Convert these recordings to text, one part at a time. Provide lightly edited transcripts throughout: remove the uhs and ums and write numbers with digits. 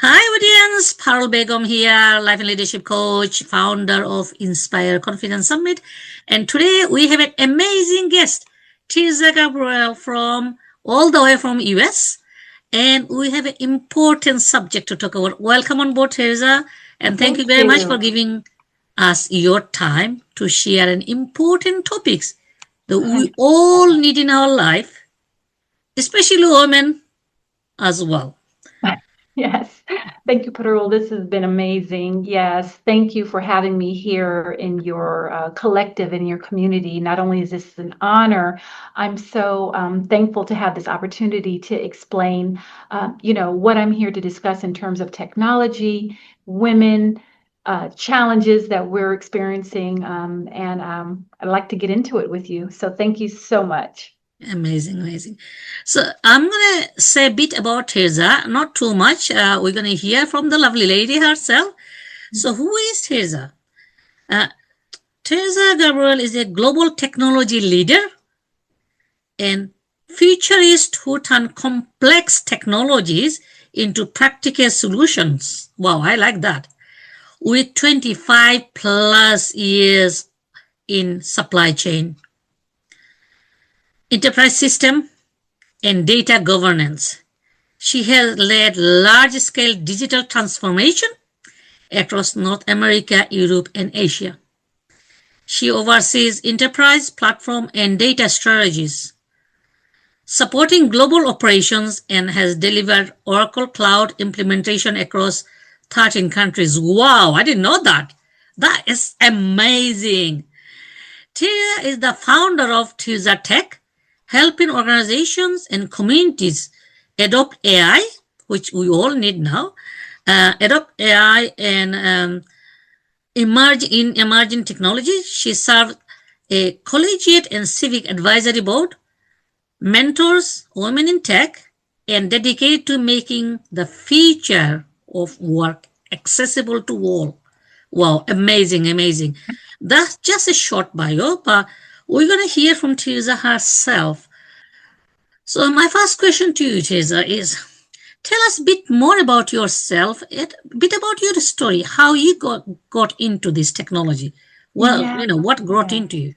Hi, audience. Parul Begum here, life and leadership coach, founder of Inspire Confidence Summit. And today we have an amazing guest, Tirzah Gabourel from all the way from US. And we have an important subject to talk about. Welcome on board, Tirzah. And thank you Thank very much for you. giving us your time to share an important topics that we all need in our life, especially women as well. Yes. Thank you, Parul. This has been amazing. Yes. Thank you for having me here in your collective, in your community. Not only is this an honor, I'm so thankful to have this opportunity to explain, what I'm here to discuss in terms of technology, women, challenges that we're experiencing. And I'd like to get into it with you. So thank you so much. Amazing, amazing. So I'm gonna say a bit about Tirzah, not too much. We're gonna hear from the lovely lady herself. So who is Tirzah? Uh, Tirzah Gabourel is a global technology leader and futurist who turn complex technologies into practical solutions. Wow, I like that. With 25 plus years in supply chain, enterprise system, and data governance. She has led large-scale digital transformation across North America, Europe, and Asia. She oversees enterprise, platform, and data strategies, supporting global operations and has delivered Oracle Cloud implementation across 13 countries. Wow, I didn't know that. That is amazing. Tia is the founder of Tirzah Tech, helping organizations and communities adopt AI, which we all need now, adopt AI and emerge in emerging technologies. She serves a collegiate and civic advisory board, mentors women in tech, and dedicated to making the future of work accessible to all. Wow, amazing, amazing. That's just a short bio, but we're going to hear from Tirzah herself. So, my first question to you, Tirzah, is tell us a bit more about yourself, a bit about your story, how you got into this technology. Well, Yeah. what got into you?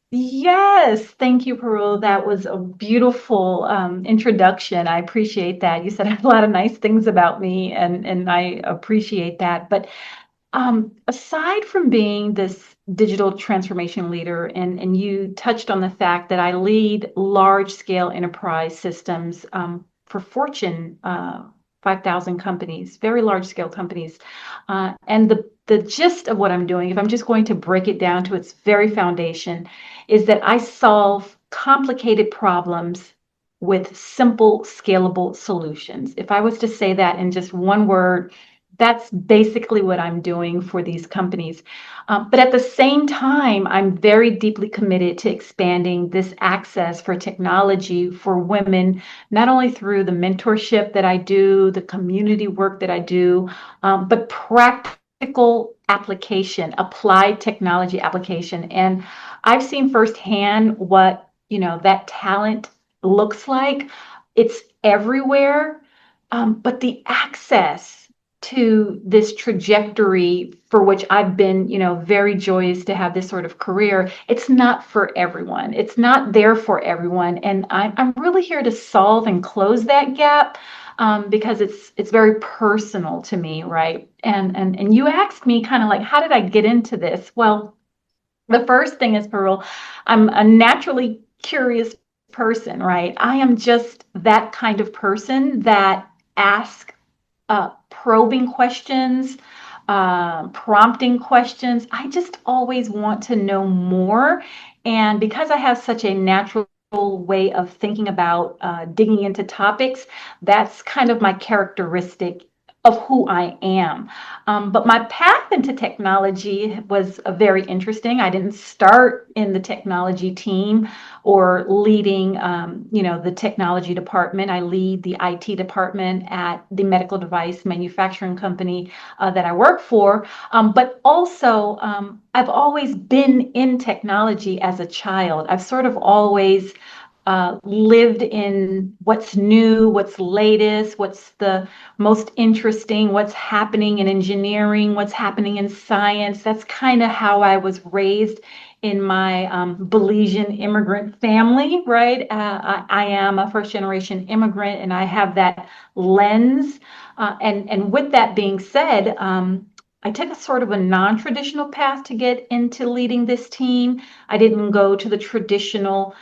Yes, thank you, Parul. That was a beautiful introduction. I appreciate that. You said a lot of nice things about me, and I appreciate that. But aside from being this digital transformation leader, and you touched on the fact that I lead large-scale enterprise systems for Fortune 5,000 companies, very large-scale companies, and the gist of what I'm doing, if I'm just going to break it down to its very foundation, is that I solve complicated problems with simple, scalable solutions. If I was to say that in just one word, that's basically what I'm doing for these companies. But at the same time, I'm very deeply committed to expanding this access for technology for women, not only through the mentorship that I do, the community work that I do, but practical application, applied technology application. And I've seen firsthand what, that talent looks like. It's everywhere, but the access to this trajectory for which I've been, very joyous to have this sort of career, it's not for everyone. It's not there for everyone. And I'm really here to solve and close that gap, because it's very personal to me, right? And you asked me kind of like, how did I get into this? Well, the first thing is, Parul, I'm a naturally curious person, right? I am just that kind of person that asks probing questions, prompting questions. I just always want to know more. And because I have such a natural way of thinking about digging into topics, that's kind of my characteristic of who I am. But my path into technology was very interesting. I didn't start in the technology team or leading, the technology department. I lead the IT department at the medical device manufacturing company that I work for. But also, I've always been in technology as a child. I've sort of always lived in what's new, what's latest, what's the most interesting, what's happening in engineering, what's happening in science. That's kind of how I was raised in my Belizean immigrant family, right? I am a first generation immigrant and I have that lens. And with that being said, I took a sort of a non-traditional path to get into leading this team. I didn't go to the traditional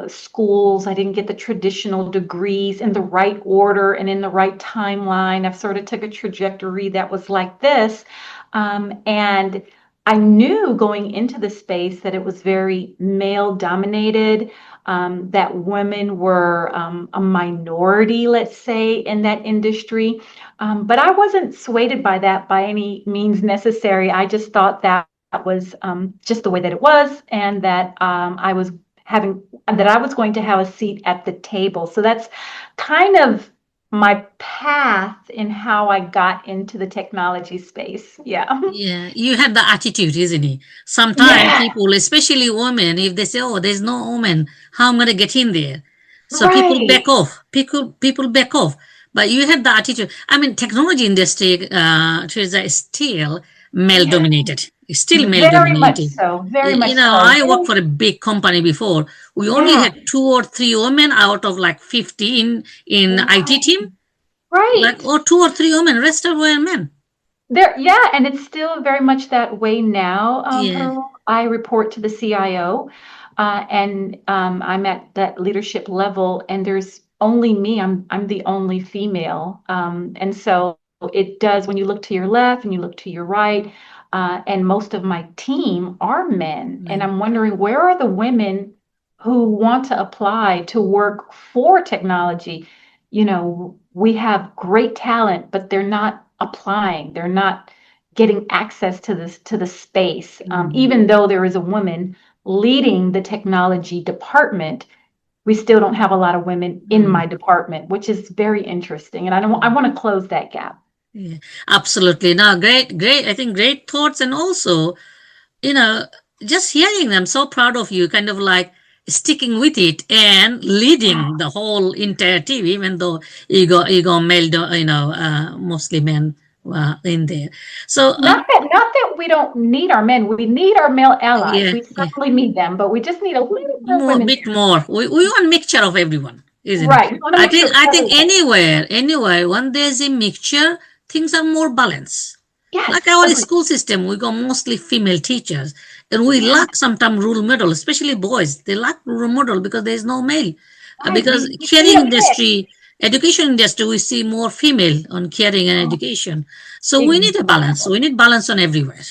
schools. I didn't get the traditional degrees in the right order and in the right timeline. I've sort of took a trajectory that was like this. And I knew going into the space that it was very male dominated, that women were a minority, let's say, in that industry. But I wasn't swayed by that by any means necessary. I just thought that was just the way that it was, and that having that I was going to have a seat at the table. So that's kind of my path in how I got into the technology space. Yeah. Yeah, you have the attitude, isn't it? Sometimes Yeah. people, especially women, if they say, "Oh, there's no woman, how am I gonna get in there?" So people Right. back off. People back off. But you have the attitude. I mean, technology industry, Teresa, is still male Yeah. dominated. It's still male Very much dominated. so. Very much so. I worked for a big company before. We only Yeah. had two or three women out of like 15 in IT Right. team. Like, Right. or two or three women, rest of were men. There, yeah, and it's still very much that way now, Yeah, Parul. I report to the CIO, and I'm at that leadership level, and there's only me. I'm the only female, and so it does. When you look to your left and you look to your right, and most of my team are men, and men. I'm wondering where are the women who want to apply to work for technology? We have great talent, but they're not applying. They're not getting access to the space. Mm. Even though there is a woman leading the technology department, we still don't have a lot of women in Mm. my department, which is very interesting. And I want to close that gap. Yeah, absolutely. No, great, great. I think great thoughts, and also, you know, just hearing them, so proud of you, kind of like sticking with it and Yeah. leading the whole entire team, even though you go male, mostly men in there. So, Not that we don't need our men. We need our male allies. yeah, We yeah, certainly need them, but we just need a little more more, women bit there. more. We want mixture of everyone, isn't it? Right. We want to make sure I think everyone. anywhere, when there's a mixture, things are more balanced. Like Yes, our agree. school system, we got mostly female teachers, and we Yeah, lack sometimes role model, especially boys. They lack role model because there is no male. right. Because We need caring a mix. industry, education industry, we see more female on caring and Oh, education. So we need a balance. exactly. We need balance on everywhere.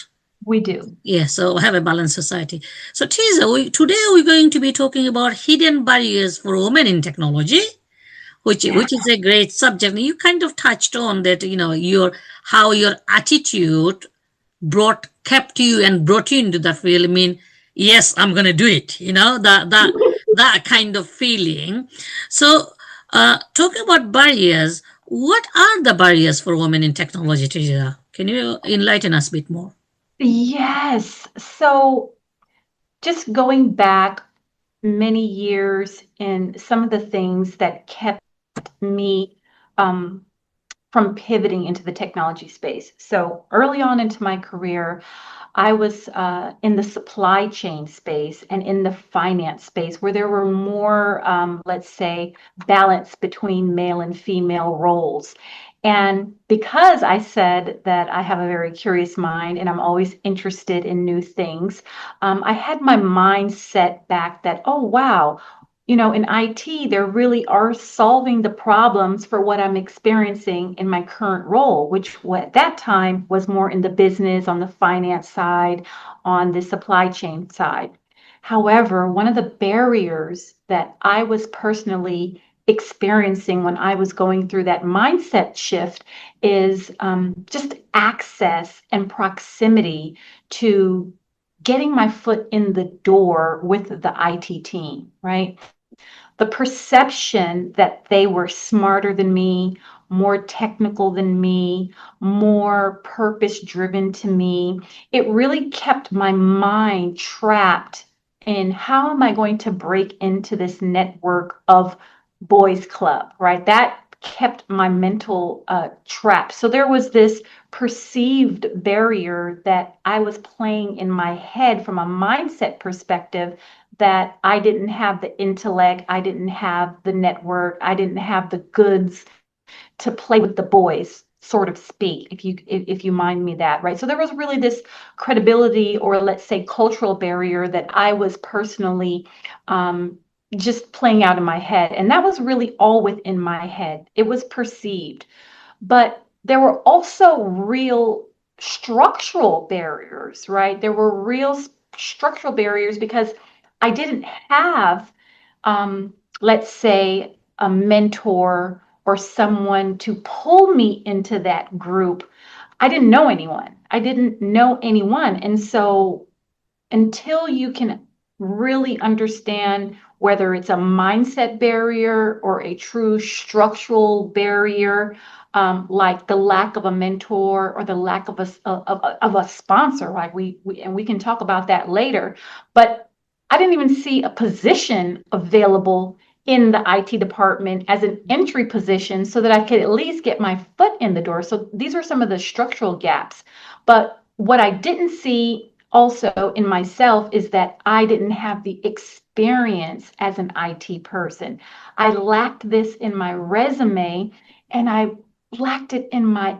We do. Yeah, so have a balanced society. So Teresa, today we're going to be talking about hidden barriers for women in technology, Yeah. which is a great subject. You kind of touched on that, your how your attitude brought kept you and brought you into that field. I mean, yes, I'm gonna do it. That kind of feeling. So, talking about barriers, what are the barriers for women in technology, Teresa? Can you enlighten us a bit more? Yes. So just going back many years and some of the things that kept me um, from pivoting into the technology space. So early on into my career, I was in the supply chain space and in the finance space where there were more, let's say, balance between male and female roles. And because I said that I have a very curious mind and I'm always interested in new things, I had my mind set back that, oh, wow, in IT, there really are solving the problems for what I'm experiencing in my current role, which at that time was more in the business, on the finance side, on the supply chain side. However, one of the barriers that I was personally experiencing when I was going through that mindset shift is just access and proximity to getting my foot in the door with the IT team, right? The perception that they were smarter than me, more technical than me, more purpose driven to me, it really kept my mind trapped in how am I going to break into this network of boys club, right? That kept my mental trapped. So there was this perceived barrier that I was playing in my head from a mindset perspective, that I didn't have the intellect, I didn't have the network, I didn't have the goods to play with the boys, sort of speak, if you mind me that, right? So there was really this credibility, or let's say cultural barrier, that I was personally um, just playing out in my head, and that was really all within my head. It was perceived, but there were also real structural barriers, right? There were real structural barriers because I didn't have, let's say, a mentor or someone to pull me into that group. I didn't know anyone. I didn't know anyone. And so until you can really understand whether it's a mindset barrier or a true structural barrier, like the lack of a mentor or the lack of a sponsor, right? And we can talk about that later. But I didn't even see a position available in the IT department as an entry position so that I could at least get my foot in the door. So these are some of the structural gaps. But what I didn't see also in myself is that I didn't have the experience as an IT person. I lacked this in my resume, and I lacked it in my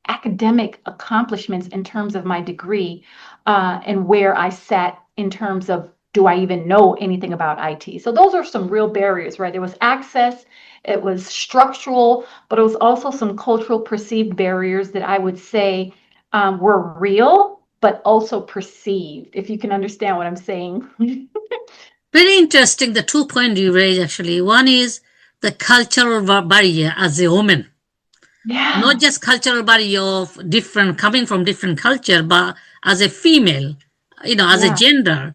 academic accomplishments in terms of my degree, and where I sat in terms of, do I even know anything about IT? So those are some real barriers, right? There was access, it was structural, but it was also some cultural perceived barriers that I would say were real, but also perceived, if you can understand what I'm saying. Very interesting. The 2 point you raised actually. One is the cultural barrier as a woman, not Yeah, just cultural barrier of different coming from different culture, but as a female, as a yeah, gender,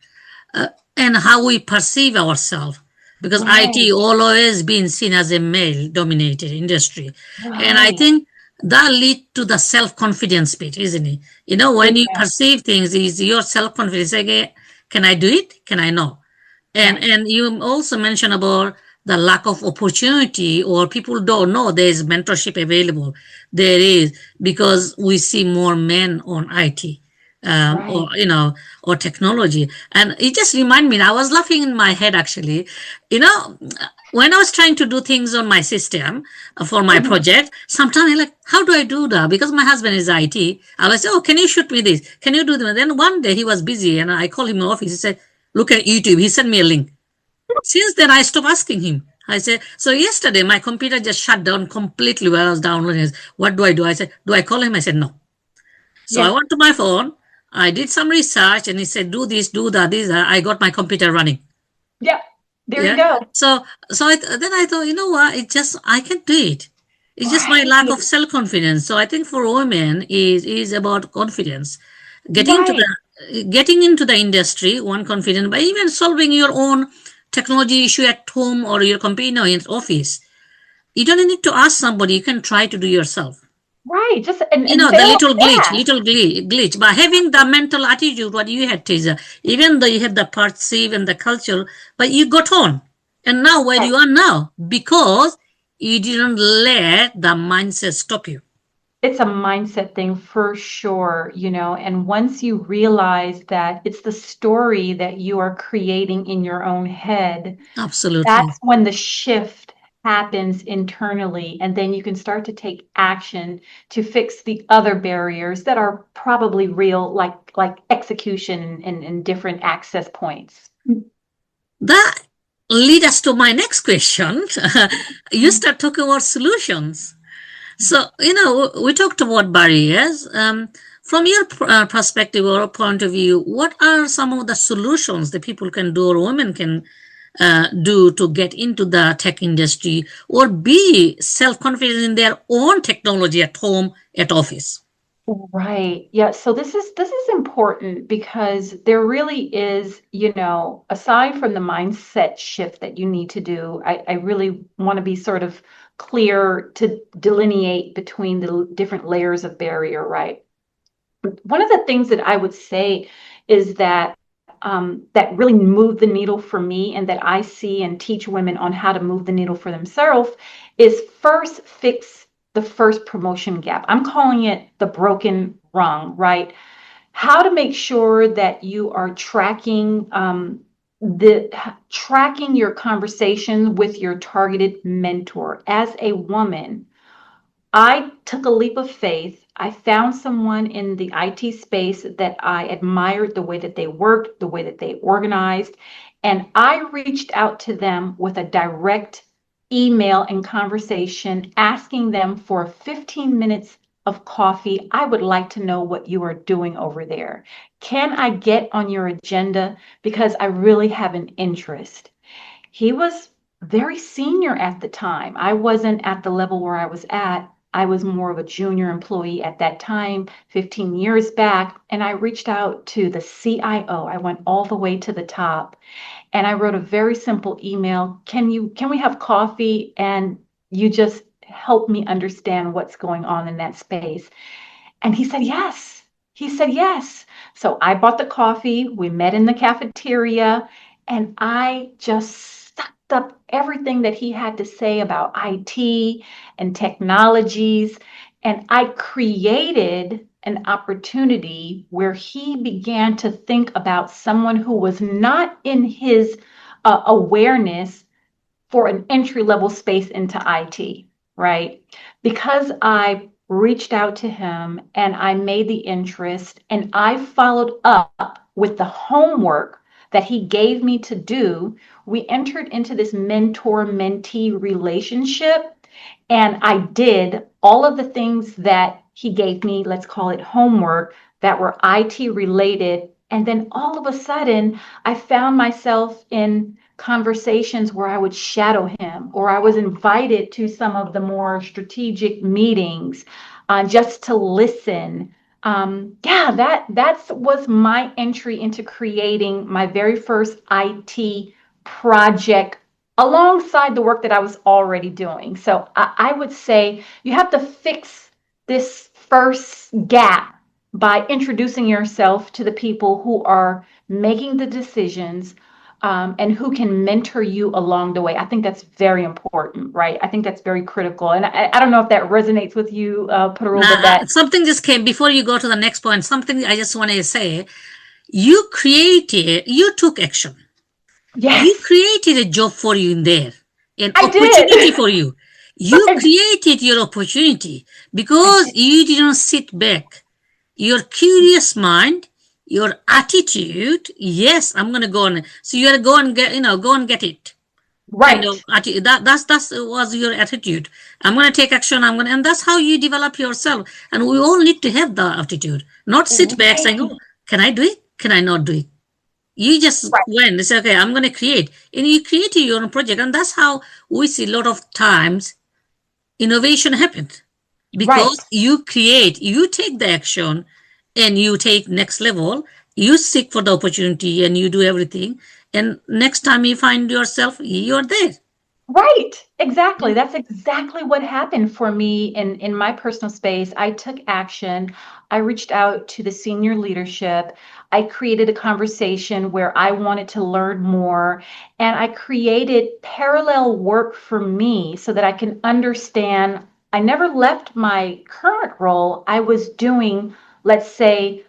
uh, and how we perceive ourselves. Because IT right, always been seen as a male dominated industry. And I right. think that lead to the self-confidence bit, isn't it? When It you does, perceive things, is your self-confidence like, can I do it? Can I know? And right. and you also mentioned about the lack of opportunity, or people don't know there is mentorship available. There is, because we see more men on IT, or Right. or technology. And it just reminded me, I was laughing in my head actually, you know when I was trying to do things on my system, for my Mhm. project, sometimes I'm like, how do I do that? Because my husband is IT. I was, oh, can you shoot me this? Can you do that? Then one day he was busy and I called him in the office. He said, look at YouTube. He sent me a link. Since then, I stopped asking him. I said, so yesterday my computer just shut down completely while I was downloading it. What do I do? I said, do I call him? I said, no. So I Yeah, went to my phone. I did some research and he said, do this, do that, this. I got my computer running. yeah. There you Yeah. go. Then I thought, what? It just, I can do it. It's just my Right, lack of self confidence. So I think for women is about confidence, getting to right. the getting into the industry, one confident, but even solving your own technology issue at home or your company or in office. You don't need to ask somebody. You can try to do yourself. Right. Just and The fail fast. little glitch. But having the mental attitude, what you had, Teaser, even though you had the perceive and the culture, but you got on. And now where Right. you are now, because you didn't let the mindset stop you. It's a mindset thing for sure, and once you realize that it's the story that you are creating in your own head, Absolutely. that's when the shift happens internally, and then you can start to take action to fix the other barriers that are probably real, like execution and different access points. That lead us to my next question. You start talking about solutions. So, we talked about barriers. From your perspective or point of view, what are some of the solutions that people can do or women can do to get into the tech industry or be self confident in their own technology at home, at office? Right. Yeah. So this is important because there really is, aside from the mindset shift that you need to do, I really want to be sort of clear to delineate between the different layers of barrier, right? One of the things that I would say is that that really moved the needle for me, and that I see and teach women on how to move the needle for themselves, is first fix the first promotion gap. I'm calling it the broken rung, right? How to make sure that you are the tracking your conversation with your targeted mentor. As a woman, I took a leap of faith. I found someone in the IT space that I admired, the way that they worked, the way that they organized, and I reached out to them with a direct email and conversation asking them for 15 minutes of coffee. I would like to know what you are doing over there. Can I get on your agenda? Because I really have an interest. He was very senior at the time. I wasn't at the level where I was at. I was more of a junior employee at that time, 15 years back, and I reached out to the CIO. I went all the way to the top, and I wrote a very simple email. Can we have coffee and you just help me understand what's going on in that space? And he said, yes. He said, yes. So I bought the coffee. We met in the cafeteria, and I just sucked up everything that he had to say about IT and technologies. And I created an opportunity where he began to think about someone who was not in his awareness for an entry level space into IT, right? Because I reached out to him and I made the interest and I followed up with the homework that he gave me to do, we entered into this mentor mentee relationship. And I did all of the things that he gave me, let's call it homework, that were IT related. And then all of a sudden, I found myself in conversations where I would shadow him, or I was invited to some of the more strategic meetings just to listen. Yeah, that was my entry into creating my very first IT project alongside the work that I was already doing. So I would say you have to fix this first gap by introducing yourself to the people who are making the decisions, and who can mentor you along the way. I think that's very important, right? I think that's very critical. And I don't know if that resonates with you, Parul, but Now, that, something just came before you go to the next point. Something I just want to say. You took action. You yes, created a job for you in there, an I opportunity did. for you. You I, created your opportunity I because did. you didn't sit back. Your curious mind, your attitude, yes, I'm gonna go on. So you gotta go and get, go and get it. Kind of Right, that's was your attitude. I'm gonna take action. And that's how you develop yourself. And we all need to have the attitude, not sit back saying, right, "Oh, can I do it? Can I not do it?" You just right, went and say, okay, I'm going to create. And you created your own project. And that's how we see a lot of times innovation happens. Because right. you create, you take the action and you take next level, you seek for the opportunity and you do everything. And next time you find yourself, you're there. Right. Exactly. That's exactly what happened for me in my personal space. I took action. I reached out to the senior leadership. I created a conversation where I wanted to learn more, and I created parallel work for me so that I can understand. I never left my current role. I was doing, let's say,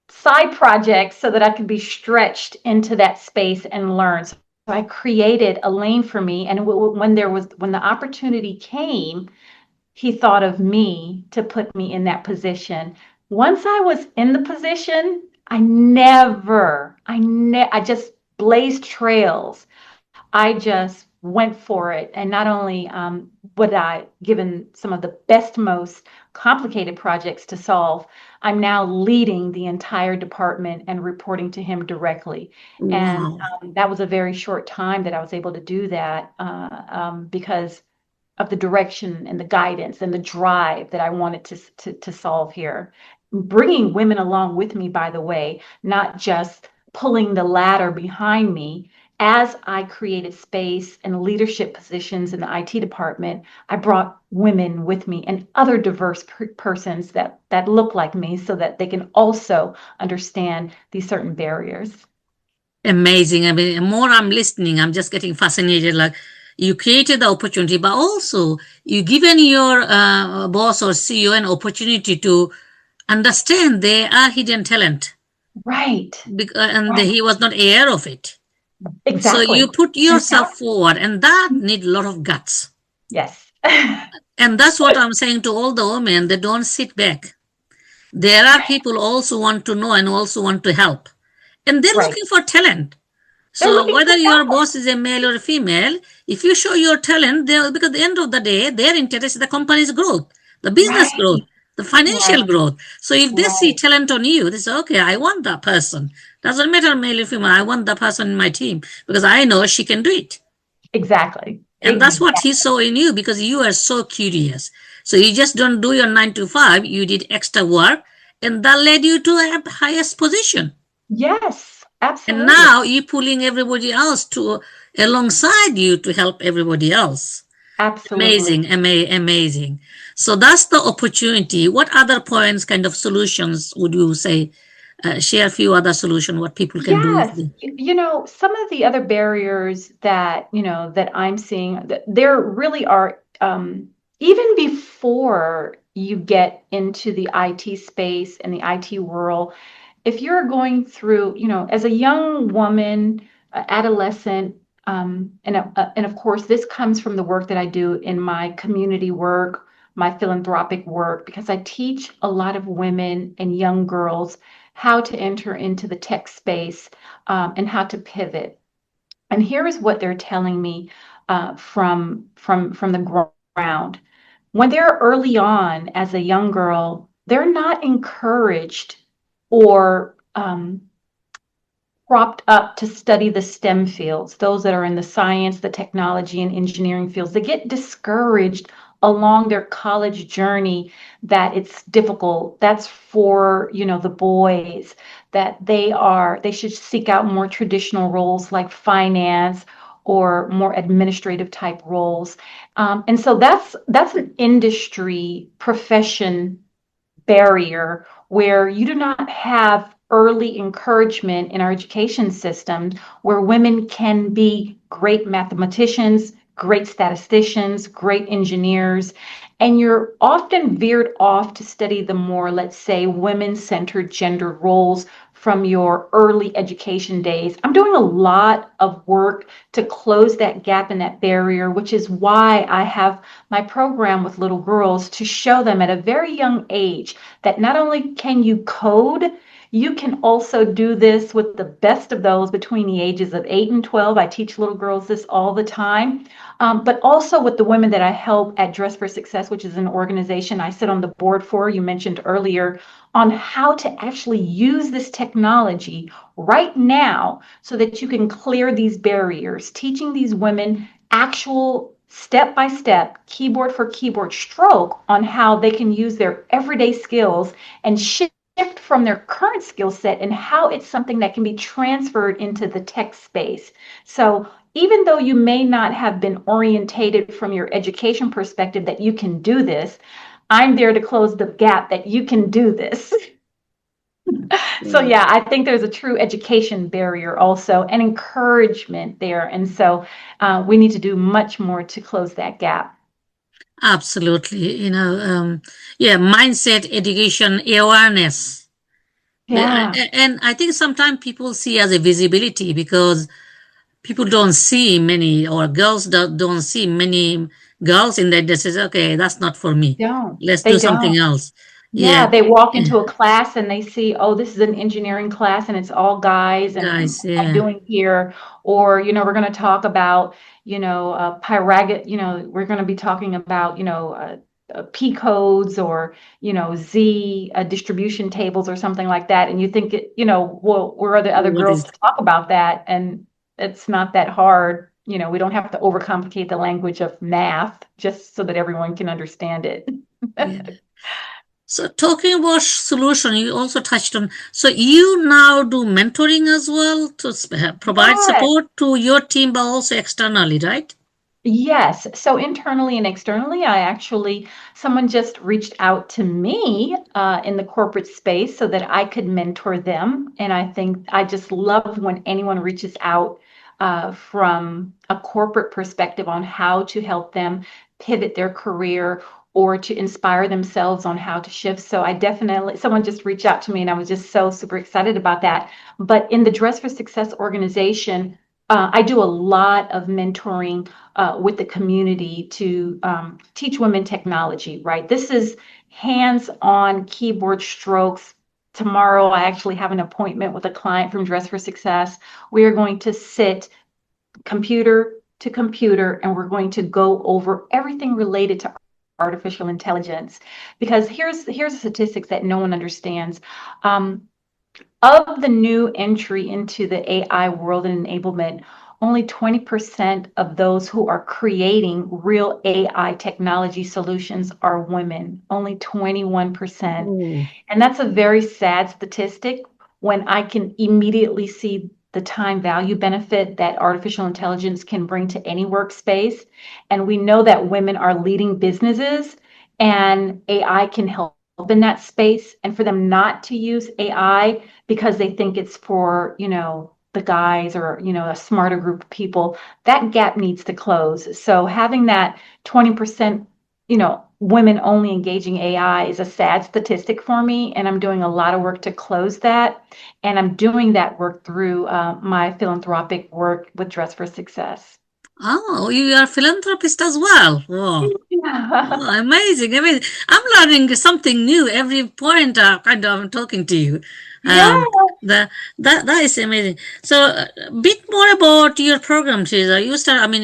side projects so that I could be stretched into that space and learn. So I created a lane for me. And when the opportunity came, he thought of me to put me in that position. Once I was in the position, I just blazed trails. I just went for it. And not only would I given some of the best, most complicated projects to solve, I'm now leading the entire department and reporting to him directly. And Wow. that was a very short time that I was able to do that, because of the direction and the guidance and the drive that I wanted to solve here. Bringing women along with me, by the way, not just pulling the ladder behind me. as I created space and leadership positions in the IT department, I brought women with me and other diverse persons that look like me so that they can also understand these certain barriers. Amazing. I mean, more I'm listening, I'm just getting fascinated. Like you created the opportunity, but also you given your boss or CEO an opportunity to understand they are hidden talent, Right. and Right. he was not aware of it. So you Exactly. put yourself Exactly. forward, and that need a lot of guts. Yes. And that's what I'm saying to all the women. They don't sit back. There are people also want to know and also want to help, and they're Right. looking for talent. They're So looking for whether your talent. boss is a male or a female, if you show your talent, they will, because at the end of the day, their interest is the company's growth, the business growth, Right. the financial Right. growth. So if they see Right. talent on you, they say, okay, I want that person. Doesn't matter male or female, I want that person in my team because I know she can do it. Exactly. And that's what Exactly. he saw in you because you are so curious. So you just don't do your 9 to 5, you did extra work, and that led you to a highest position. Yes. And Absolutely. now you're pulling everybody else to alongside you to help everybody else. Absolutely. Amazing, amazing. So that's the opportunity. What other points, kind of solutions would you say? Share a few other solutions what people can do. Yes, some of the other barriers that, that I'm seeing, there really are, even before you get into the IT space and the IT world, if you're going through, as a young woman, adolescent, and of course, this comes from the work that I do in my community work, my philanthropic work, because I teach a lot of women and young girls how to enter into the tech space and how to pivot. And here is what they're telling me from the ground. When they're early on as a young girl, they're not encouraged or propped up to study the STEM fields, those that are in the science, the technology, and engineering fields. They get discouraged along their college journey that it's difficult. That's for, the boys, that they should seek out more traditional roles like finance or more administrative type roles. And so that's an industry profession barrier where you do not have early encouragement in our education system where women can be great mathematicians, great statisticians, great engineers, and you're often veered off to study the more, let's say, women-centered gender roles from your early education days. I'm doing a lot of work to close that gap and that barrier, which is why I have my program with little girls to show them at a very young age that not only can you code, you can also do this with the best of those between the ages of 8 and 12. I teach little girls this all the time, but also with the women that I help at Dress for Success, which is an organization I sit on the board for, you mentioned earlier, on how to actually use this technology right now so that you can clear these barriers, teaching these women actual step by step, keyboard for keyboard stroke on how they can use their everyday skills and shift from their current skill set and how it's something that can be transferred into the tech space. So even though you may not have been orientated from your education perspective that you can do this, I'm there to close the gap that you can do this. So Yeah. yeah, I think there's a true education barrier also and encouragement there. And so we need to do much more to close that gap. Absolutely. Yeah, mindset, education, awareness. Yeah, And I think sometimes people see as a visibility because people don't see many, or girls don't see many girls in that. They say, okay, that's not for me. don't. Let's They do something don't. else. Yeah. Yeah, they walk into a class and they see, oh, this is an engineering class and it's all guys and Guys, what am I yeah. doing here? Or, we're going to talk about, pyragate, we're going to be talking about, P codes or, Z distribution tables or something like that. And you think, well, where are the other What girls is, to talk about that? And it's not that hard. We don't have to overcomplicate the language of math just so that everyone can understand it. yeah. So talking about solution, you also touched on. So you now do mentoring as well to provide Yes. support to your team, but also externally, right? Yes. So internally and externally, someone just reached out to me in the corporate space so that I could mentor them. And I think I just love when anyone reaches out from a corporate perspective on how to help them pivot their career or to inspire themselves on how to shift. So someone just reached out to me and I was just so super excited about that. But in the Dress for Success organization, I do a lot of mentoring with the community to teach women technology, right? This is hands-on keyboard strokes. Tomorrow, I actually have an appointment with a client from Dress for Success. We are going to sit computer to computer and we're going to go over everything related to artificial intelligence because here's a statistics that no one understands. Of the new entry into the AI world and enablement, only 20% of those who are creating real AI technology solutions are women, only 21%. Oh, And that's a very sad statistic when I can immediately see the time value benefit that artificial intelligence can bring to any workspace. And we know that women are leading businesses and AI can help in that space. And for them not to use AI because they think it's for, the guys or, a smarter group of people, that gap needs to close. So having that 20%, women only engaging AI is a sad statistic for me. And I'm doing a lot of work to close that. And I'm doing that work through my philanthropic work with Dress for Success. oh, you are a philanthropist as well. Wow. Yeah. Oh, amazing, amazing. I'm learning something new every point kind of I'm talking to you. Yeah. The that is amazing. So a bit more about your program, Tirzah. You start. I mean,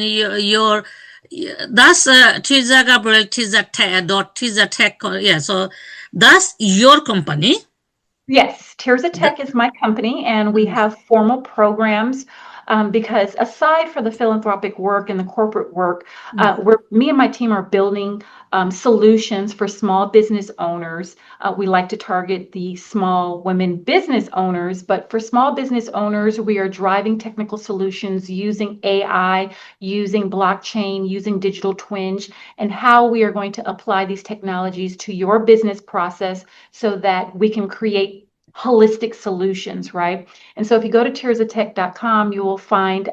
that's Tirzah Gabourel, Tirzah Tech, Tirzah Tech. Yeah. So that's your company. Yes, Tirzah The, Tech is my company, and we have formal programs because aside from the philanthropic work and the corporate work, me and my team are building solutions for small business owners. We like to target the small women business owners, but for small business owners, we are driving technical solutions using AI, using blockchain, using digital twins, and how we are going to apply these technologies to your business process so that we can create holistic solutions, right? And so if you go to tirzatech.com, you will find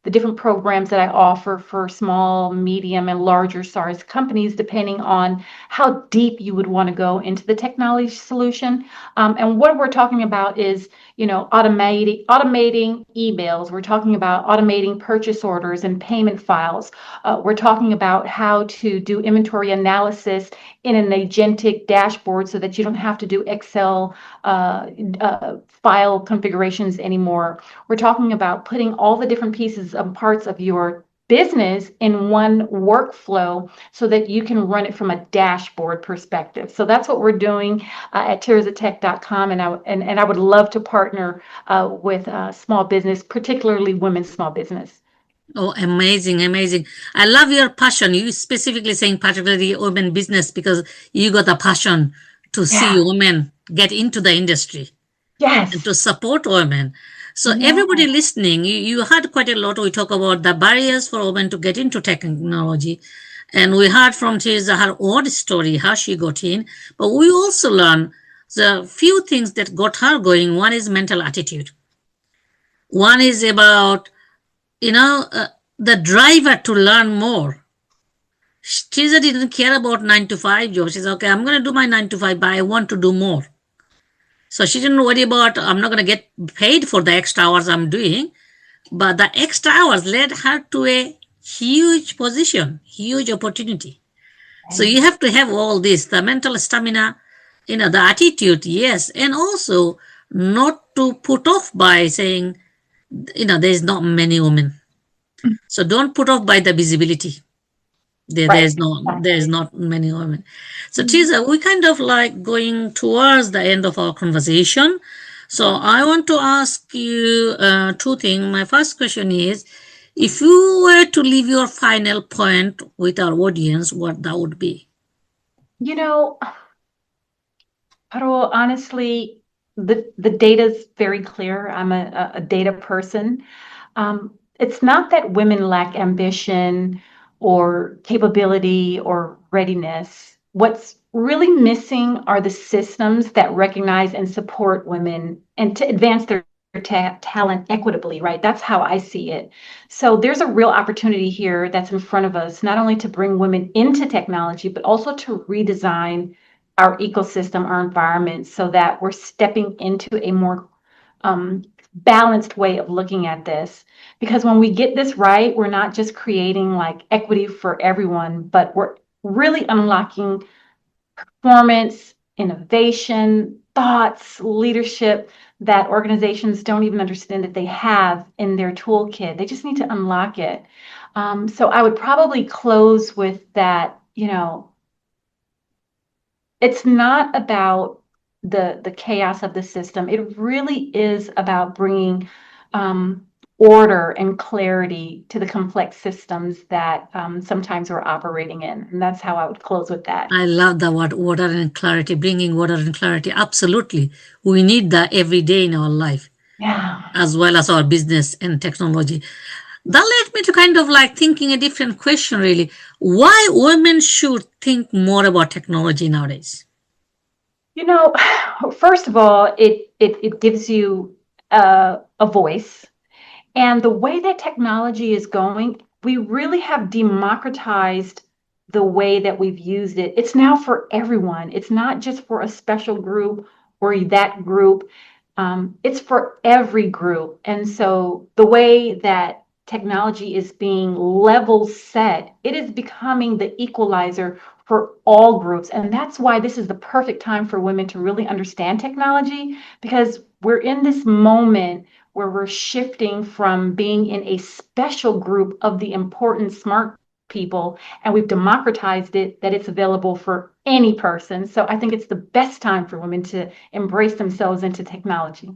the different programs that I offer for small, medium, and larger size companies, depending on how deep you would want to go into the technology solution. And what we're talking about is, automating emails. We're talking about automating purchase orders and payment files. We're talking about how to do inventory analysis in an agentic dashboard so that you don't have to do Excel file configurations anymore. We're talking about putting all the different pieces and parts of your business in one workflow so that you can run it from a dashboard perspective. So that's what we're doing at tirzatech.com, and I would love to partner with small business, particularly women's small business. oh, amazing, amazing. I love your passion. You specifically saying particularly women business because you got a passion to see Yeah. women get into the industry and Yes. to support women. So Yeah. everybody listening, you heard quite a lot. We talk about the barriers for women to get into technology. And we heard from Teresa her own story, how she got in. But we also learned the few things that got her going. One is mental attitude. One is about, you know, the driver to learn more. Teresa didn't care about 9 to 5 job. She said, okay, I'm going to do my 9 to 5, but I want to do more. So she didn't worry about, I'm not going to get paid for the extra hours I'm doing. But the extra hours led her to a huge position, huge opportunity. So you have to have all this, the mental stamina, the attitude, yes, and also not to put off by saying, there's not many women. So don't put off by the visibility. Right. There's not many women. So Mhm. Tisa, we kind of like going towards the end of our conversation. So I want to ask you two things. My first question is, if you were to leave your final point with our audience, what that would be? You know, Parul, honestly, the data's very clear. I'm a data person. It's not that women lack ambition or capability or readiness. What's really missing are the systems that recognize and support women and to advance their talent equitably, right? That's how I see it. So there's a real opportunity here that's in front of us, not only to bring women into technology, but also to redesign our ecosystem, our environment, so that we're stepping into a more balanced way of looking at this. Because when we get this right, we're not just creating like equity for everyone, but we're really unlocking performance, innovation, thoughts, leadership that organizations don't even understand that they have in their toolkit. They just need to unlock it. So I would probably close with that, it's not about the chaos of the system. It really is about bringing order and clarity to the complex systems that sometimes we're operating in. And that's how I would close with that. I love the word order and clarity, bringing order and clarity. Absolutely. We need that every day in our life, Yeah. as well as our business and technology. That led me to kind of like thinking a different question, really. Why women should think more about technology nowadays? You know, first of all, it gives you a voice. And the way that technology is going, we really have democratized the way that we've used it. It's now for everyone. It's not just for a special group or that group. It's for every group. And so the way that technology is being level set, it is becoming the equalizer for all groups. And that's why this is the perfect time for women to really understand technology, because we're in this moment where we're shifting from being in a special group of the important smart people, and we've democratized it that it's available for any person. So I think it's the best time for women to embrace themselves into technology.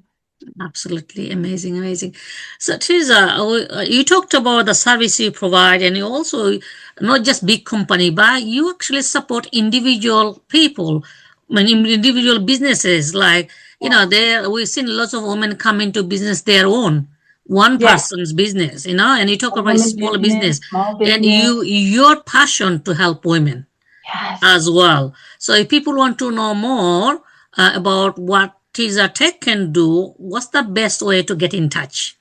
Absolutely amazing, amazing. So, Tirzah, you talked about the service you provide, and you also not just big company, but you actually support individual people, I mean, individual businesses. Like there we've seen lots of women come into business their own, one Yeah, person's business. And you talk a about woman small business, business, small and business. your passion to help women Yes. as well. So if people want to know more about what Tirzah Tech can do, what's the best way to get in touch?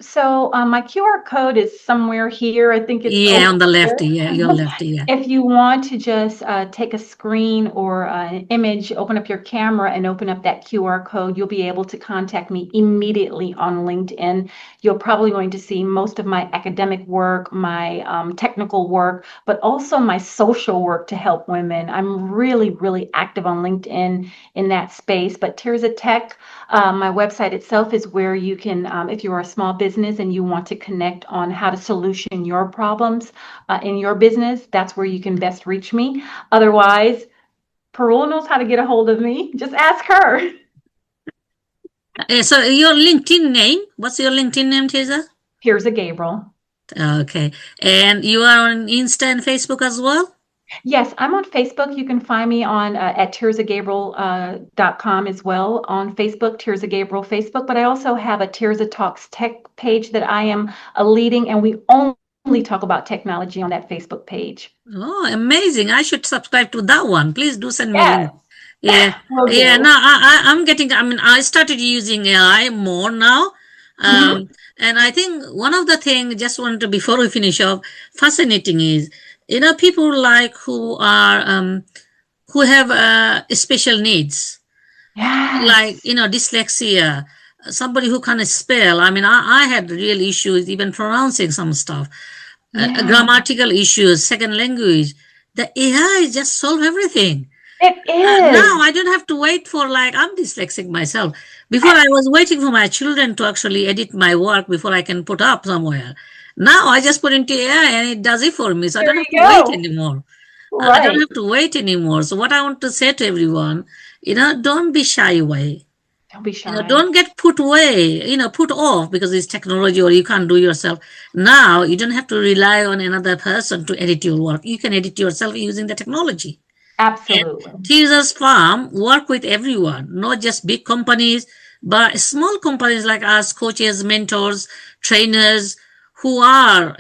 So my QR code is somewhere here. I think it's Yeah, over on the left. here. Yeah, your left. Yeah. If you want to just take a screen or an image, open up your camera and open up that QR code, you'll be able to contact me immediately on LinkedIn. You're probably going to see most of my academic work, my technical work, but also my social work to help women. I'm really, really active on LinkedIn in that space. But Tirzah Tech, my website itself is where you can, if you are a small business and you want to connect on how to solution your problems in your business, that's where you can best reach me. Otherwise, Parul knows how to get a hold of me. Just ask her. So your LinkedIn name? What's your LinkedIn name, Tirzah? Here's a Gabriel. Okay. And you are on Insta and Facebook as well? Yes, I'm on Facebook. You can find me on at tirzahgabourel.com as well on Facebook, Tirzah Gabourel Facebook. But I also have a Tirzah Talks Tech page that I am leading, and we only talk about technology on that Facebook page. Oh, amazing. I should subscribe to that one. Please do send me Yes, link. Yeah. will Yeah. do. Now I'm getting, I mean, I started using AI more now. Mhm. And I think one of the things, just wanted to, before we finish off, fascinating is, people like who have special needs, like, Yes. dyslexia, somebody who can't spell. I mean, I had real issues even pronouncing some stuff, Yeah, grammatical issues, second language. The AI just solve everything. it Now is. I don't have to wait for, like, I'm dyslexic myself. Before I was waiting for my children to actually edit my work before I can put up somewhere. Now I just put into AI and it does it for me. So I There don't have you to wait go. anymore. I don't Right. have to wait anymore. So what I want to say to everyone, don't be shy away. Don't be shy. Don't get put away, put off because it's technology or you can't do yourself. Now you don't have to rely on another person to edit your work. You can edit yourself using the technology. And Absolutely. Tirzah's farm work with everyone, not just big companies, but small companies like us, coaches, mentors, trainers who are,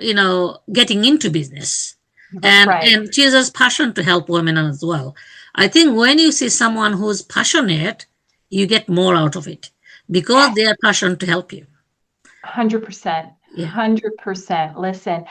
getting into business. That's right. And Tirzah's passion to help women as well. I think when you see someone who's passionate, you get more out of it because Yes. they are passionate to help you. 100%. Yeah. 100%. Listen,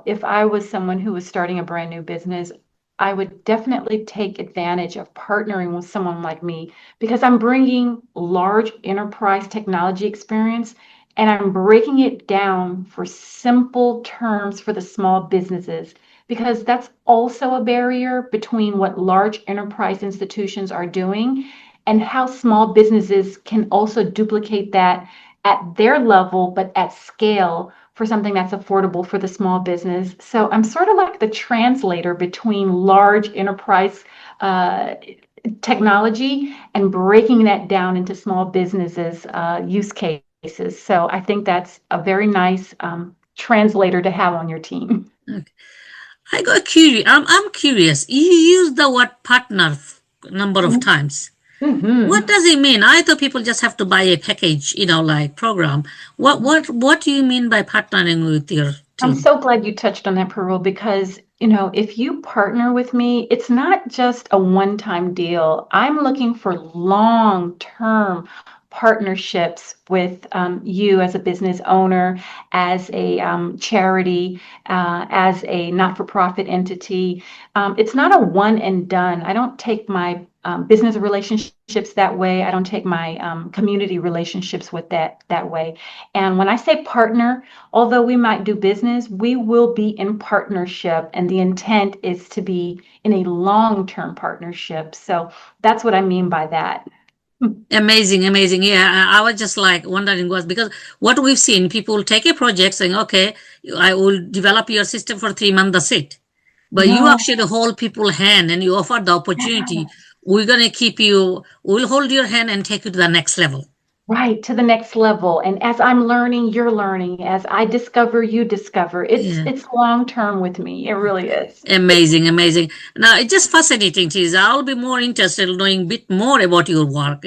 if I was someone who was starting a brand new business, I would definitely take advantage of partnering with someone like me because I'm bringing large enterprise technology experience and I'm breaking it down for simple terms for the small businesses because that's also a barrier between what large enterprise institutions are doing and how small businesses can also duplicate that at their level, but at scale for something that's affordable for the small business. So I'm sort of like the translator between large enterprise uh, technology and breaking that down into small businesses use cases. So I think that's a very nice translator to have on your team. Okay. I got curious. I'm curious. You use the word partner number of times. What Mm-hmm. does it mean? I thought people just have to buy a package, like program. What do you mean by partnering with your I'm team? so glad you touched on that, Parul, because if you partner with me, it's not just a one-time deal. I'm looking for long-term partnerships with you as a business owner, as a charity, as a not-for-profit entity. It's not a one and done. I don't take my business relationships that way. I don't take my community relationships with that way. And when I say partner, although we might do business, we will be in partnership, and the intent is to be in a long term partnership. So that's what I mean by that. Amazing, amazing. Yeah, I was just like wondering was because what we've seen, people take a project saying, okay, I will develop your system for 3 months, that's it. But you No, actually hold people's hand and you offer the opportunity. We're going to keep you, we'll hold your hand and take you to the next level. right to the next level. And as I'm learning, you're learning. As I discover, you discover. It's Yeah. it's long term with me. It really is. Amazing, amazing. Now it's just fascinating, Tiz. I'll be more interested in knowing a bit more about your work.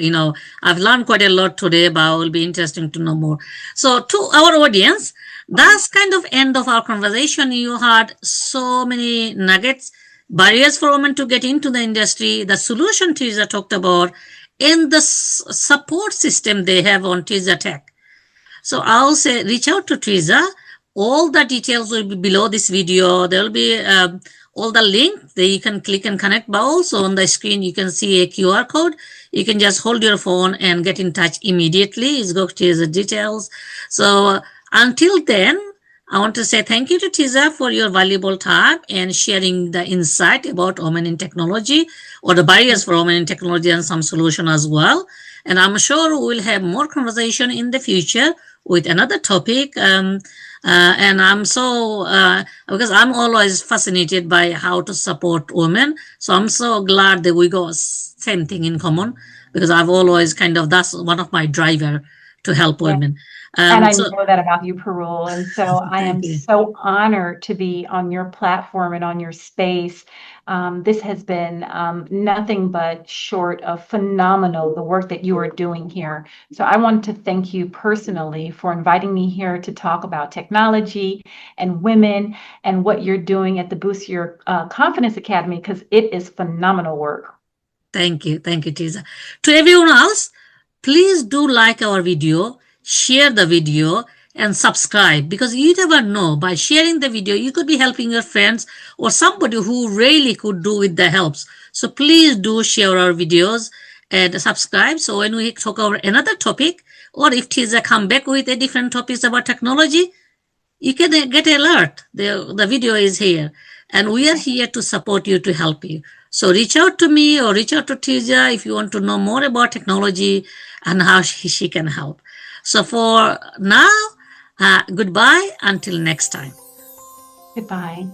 I've learned quite a lot today, but I will be interested to know more. So, to our audience, that's kind of end of our conversation. You had so many nuggets, barriers for women to get into the industry, the solution Tiz talked about, and the support system they have on Tiz Tech. So I'll say reach out to Tirzah. All the details will be below this video. There will be all the link that you can click and connect. But also on the screen, you can see a QR code. You can just hold your phone and get in touch immediately. It's go to Tirzah details. So until then, I want to say thank you to Tirzah for your valuable time and sharing the insight about women in technology or the barriers for women in technology and some solution as well. And I'm sure we'll have more conversation in the future with another topic. And I'm so, because I'm always fascinated by how to support women. So I'm so glad that we got same thing in common because I've always that's one of my driver to help Yeah. women. And I So know that about you, Parul. And so I thank am you. so honored to be on your platform and on your space. This has been nothing but short of phenomenal, the work that you are doing here. So I want to thank you personally for inviting me here to talk about technology and women and what you're doing at the Boost Your Confidence Academy, because it is phenomenal work. Thank you. Thank you, Tisa. To everyone else, please do like our video, share the video, and subscribe because you never know. By sharing the video, you could be helping your friends or somebody who really could do with the helps. So please do share our videos and subscribe. So when we talk about another topic, or if Tisa come back with a different topics about technology, you can get alert. The video is here. And we are here to support you, to help you. So reach out to me or reach out to Tirzah if you want to know more about technology and how she can help. So for now, goodbye until next time. Goodbye.